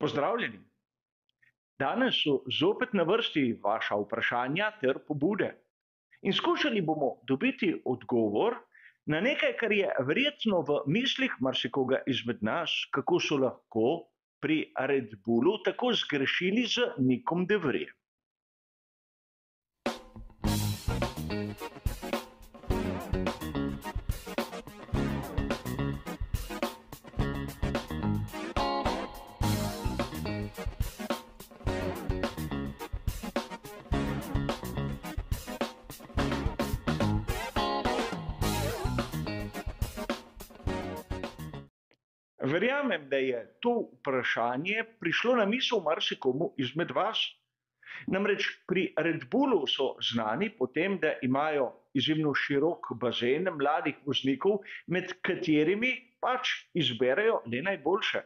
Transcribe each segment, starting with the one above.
Pozdravljeni. Danes so zopet na vrsti vaša vprašanja ter pobude. In skušali bomo dobiti odgovor na nekaj, kar je verjetno v mislih marsikoga izmed nas, kako so lahko pri Red Bullu tako zgrešili z Nickom de Vrijem. Verjamem, da je to vprašanje prišlo na misel marsikomu izmed vas. Namreč pri Red Bullu so znani po tem, da imajo izjemno širok bazen mladih voznikov, med katerimi pač izberejo le najboljše.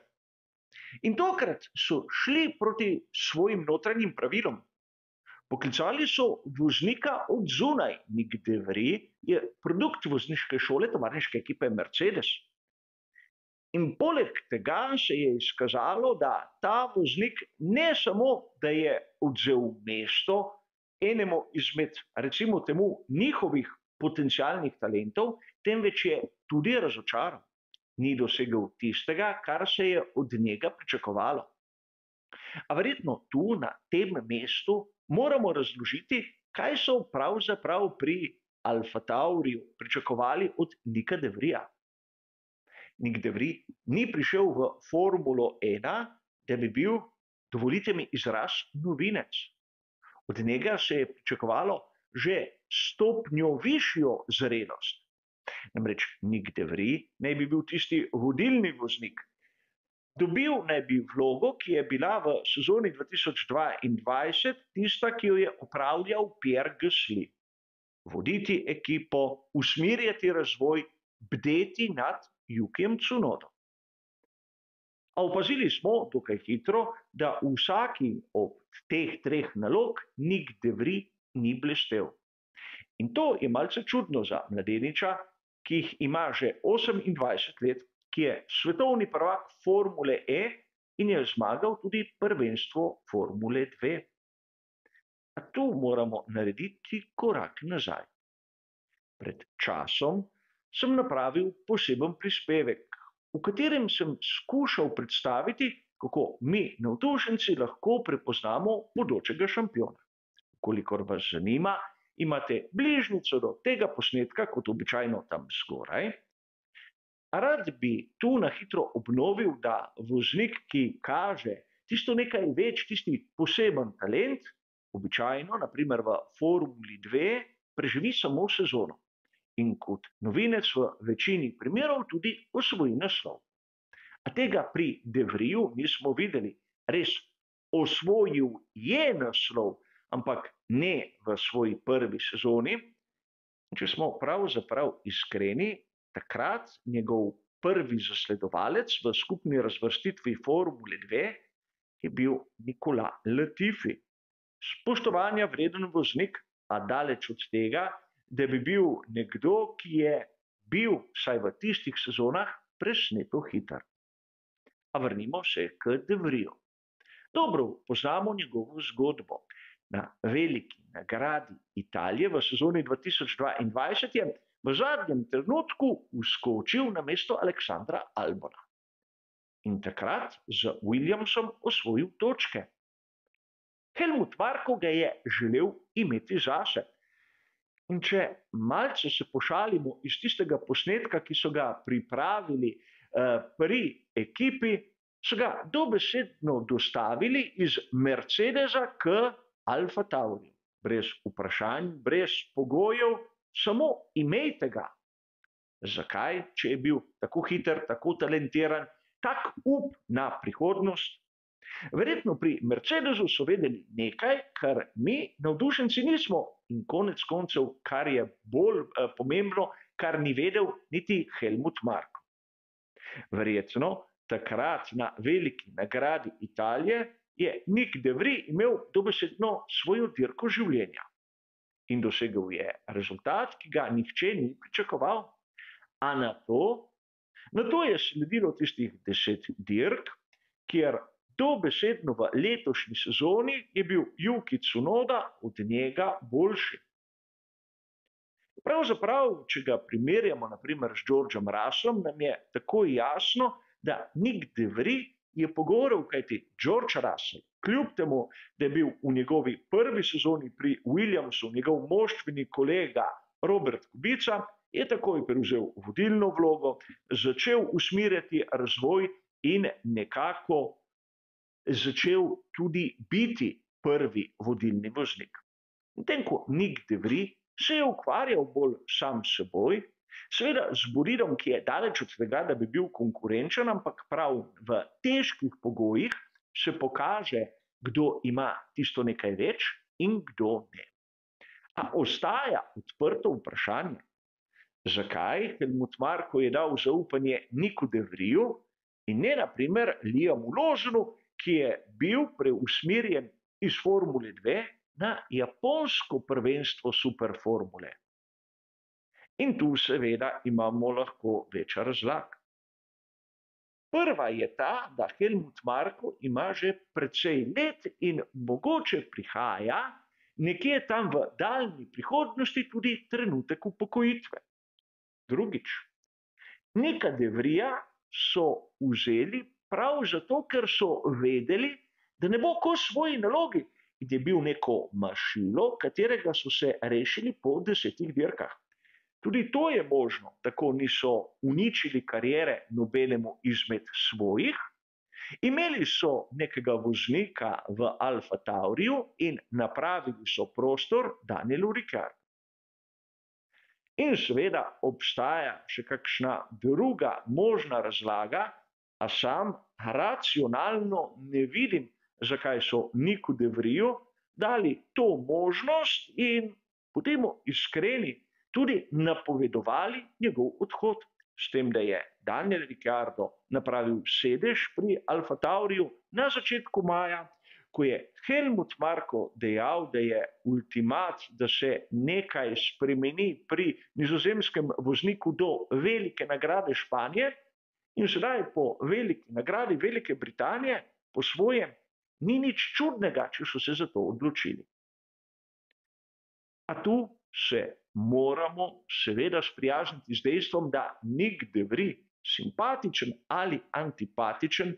In tokrat so šli proti svojim notranjim pravilom. Poklicali so voznika od zunaj. Nick de Vries je produkt vozniške šole tovarniške ekipe Mercedes. In poleg tega se je izkazalo, da ta voznik ne samo, da je odvzel mesto enemu izmed, recimo temu, njihovih potencialnih talentov, temveč je tudi razočaral. Ni dosegel tistega, kar se je od njega pričakovalo. A verjetno tu, na tem mestu, moramo razložiti, kaj so pravzaprav pri Alfa Tauriju pričakovali od Nicka de Vriesa. Nick de Vries ni prišel v Formulo 1, da bi bil, dovolite mi izraz, novinec. Od njega se je pričakovalo že stopnjo višjo zrelost. Namreč Nick de Vries naj bi bil tisti vodilni voznik. Dobil naj bi vlogo, ki je bila v sezoni 2022 tista, ki jo je opravljal Pierre Gasly. Voditi ekipo, usmerjati razvoj, bdeti nad Yukijem Tsunodom. A opazili smo dokaj hitro, da v vsaki od teh treh nalog Nick de Vries ni blestel. In to je malce čudno za mladeniča, ki jih ima že 28 let, ki je svetovni prvak Formule E in je zmagal tudi prvenstvo Formule 2. A tu moramo narediti korak nazaj. Pred časom sem napravil poseben prispevek, v katerem sem skušal predstaviti, kako mi, navdušenci, lahko prepoznamo bodočega šampiona. Kolikor vas zanima, imate bližnjico do tega posnetka, kot običajno tam zgoraj. Rad bi tu na hitro obnovil, da voznik, ki kaže tisto nekaj več, tisti poseben talent, običajno, naprimer v Formuli 2, preživi samo sezono. In kot novinec v večini primerov tudi osvoji naslov. A tega pri de Vriesu nismo videli. Res, osvojil je naslov, ampak ne v svoji prvi sezoni. Če smo pravzaprav iskreni, takrat njegov prvi zasledovalec v skupni razvrstitvi Formule 2 je bil Nicolas Latifi. Spoštovanja vreden voznik, a daleč od tega, da bi bil nekdo, ki je bil, vsaj v tistih sezonah, presneto hiter. A vrnimo se k de Vriesu. Dobro poznamo njegovo zgodbo. Na veliki nagradi Italije v sezoni 2022 je v zadnjem trenutku vskočil na mesto Aleksandra Albona. In takrat z Williamsom osvojil točke. Helmut Marko ga je želel imeti zase. In če malce se pošalimo iz tistega posnetka, ki so ga pripravili pri ekipi, so ga dobesedno dostavili iz Mercedesa k Alfa Tauriju. Brez vprašanj, brez pogojev, samo imejte ga. Zakaj, če je bil tako hiter, tako talentiran, tak up na prihodnost? Verjetno pri Mercedesu so vedeli nekaj, kar mi, navdušenci, nismo. In konec koncev, kar je bolj pomembno, kar ni vedel niti Helmut Marko. Verjetno takrat na veliki nagradi Italije je Nick de Vries imel dobesedno svojo dirko življenja. In dosegel je rezultat, ki ga nihče ni pričakoval. A na to je sledilo tistih 10 dirk, kjer dobesedno v letošnji sezoni je bil Yuki Tsunoda od njega boljši. Pravzaprav, če ga primerjamo naprimer s Georgeom Russellom, nam je takoj jasno, da Nick de Vries je pogorel, kajti George Russell, kljub temu, da je bil v njegovi prvi sezoni pri Williamsu njegov moštveni kolega Robert Kubica, je takoj prevzel vodilno vlogo, začel usmerjati razvoj in nekako začel tudi biti prvi vodilni voznik. Medtem ko Nick de Vries se je ukvarjal bolj sam s seboj, seveda z bolidom, ki je daleč od tega, da bi bil konkurenčen, ampak prav v težkih pogojih se pokaže, kdo ima tisto nekaj več in kdo ne. A ostaja odprto vprašanje, zakaj Helmut Marko je dal zaupanje Nicku de Vriesu in ne naprimer Liamu Lawsonu, ki je bil preusmerjen iz Formule 2 na japonsko prvenstvo superformule. In tu seveda imamo lahko več razlag. Prva je ta, da Helmut Marko ima že precej let in mogoče prihaja nekje tam v daljni prihodnosti tudi trenutek upokojitve. Drugič, Nicka de Vriesa so vzeli prav zato, ker so vedeli, da ne bo kos svoji nalogi, in je bil neko mašilo, katerega so se rešili po 10 dirkah. Tudi to je možno, tako niso uničili kariere nobenemu izmed svojih, imeli so nekega voznika v Alfa Tauriju in napravili so prostor Danielu Ricciardu. In seveda obstaja še kakšna druga možna razlaga, a sam racionalno ne vidim, zakaj so Nicku de Vriesu dali to možnost in bodimo iskreni, tudi napovedovali njegov odhod, s tem, da je Daniel Ricciardo napravil sedež pri Alfa Tauriju na začetku maja, ko je Helmut Marko dejal, da je ultimat, da se nekaj spremeni pri nizozemskem vozniku do velike nagrade Španije in sedaj po veliki nagradi Velike Britanije, po svojem, ni nič čudnega, če so se za to odločili. A tu se moramo seveda sprijazniti z dejstvom, da Nick de Vries, simpatičen ali antipatičen,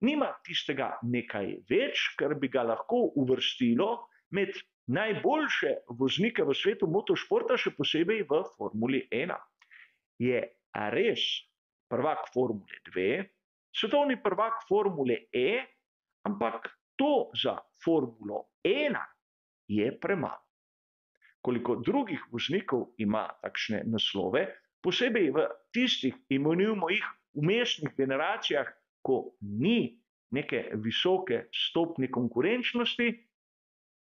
nima tistega nekaj več, kar bi ga lahko uvrstilo med najboljše voznike v svetu motošporta, še posebej v Formuli 1. Je res prvak Formule 2, svetovni prvak Formule E, ampak to za Formulo 1 je premalo. Koliko drugih voznikov ima takšne naslove, posebej v tistih, imenujemo jih, vmesnih generacijah, ko ni neke visoke stopnje konkurenčnosti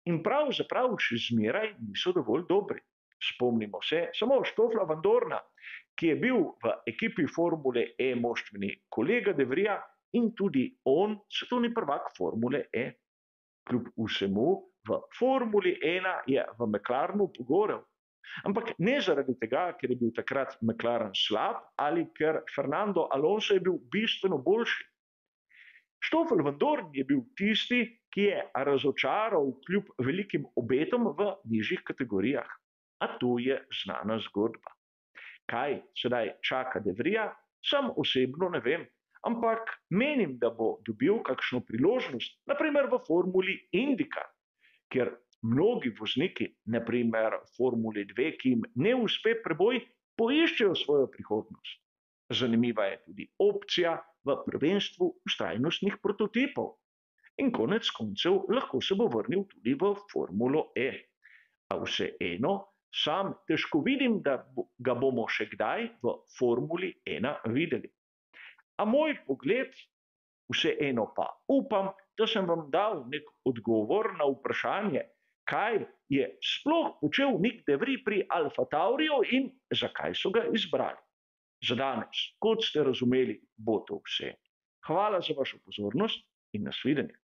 in pravzaprav še zmeraj niso dovolj dobri. Spomnimo se samo Stoffla Van Dorna, ki je bil v ekipi Formule E moštveni kolega de Vriesa in tudi on svetovni prvak Formule E. Kljub vsemu v Formuli 1 je v McLarenu pogorel. Ampak ne zaradi tega, ker je bil takrat McLaren slab ali ker Fernando Alonso je bil bistveno boljši. Stoffel Van Dorn je bil tisti, ki je razočaral kljub velikim obetom v nižjih kategorijah. A to je znana zgodba. Kaj sedaj čaka de Vriesa, sam osebno ne vem. Ampak menim, da bo dobil kakšno priložnost, naprimer v Formuli Indica, ker mnogi vozniki, naprimer Formuli 2, ki jim ne uspe preboj, poiščejo svojo prihodnost. Zanimiva je tudi opcija v prvenstvu vztrajnostnih prototipov. In konec koncev lahko se bo vrnil tudi v Formulo E. A vseeno, sam težko vidim, da ga bomo še kdaj v Formuli 1 videli. A moj pogled, vseeno pa upam, da sem vam dal nek odgovor na vprašanje, kaj je sploh počel Nick de Vries pri Alfa Tauriju in zakaj so ga izbrali. Za danes, kot ste razumeli, bo to vse. Hvala za vašo pozornost in nasvidenje.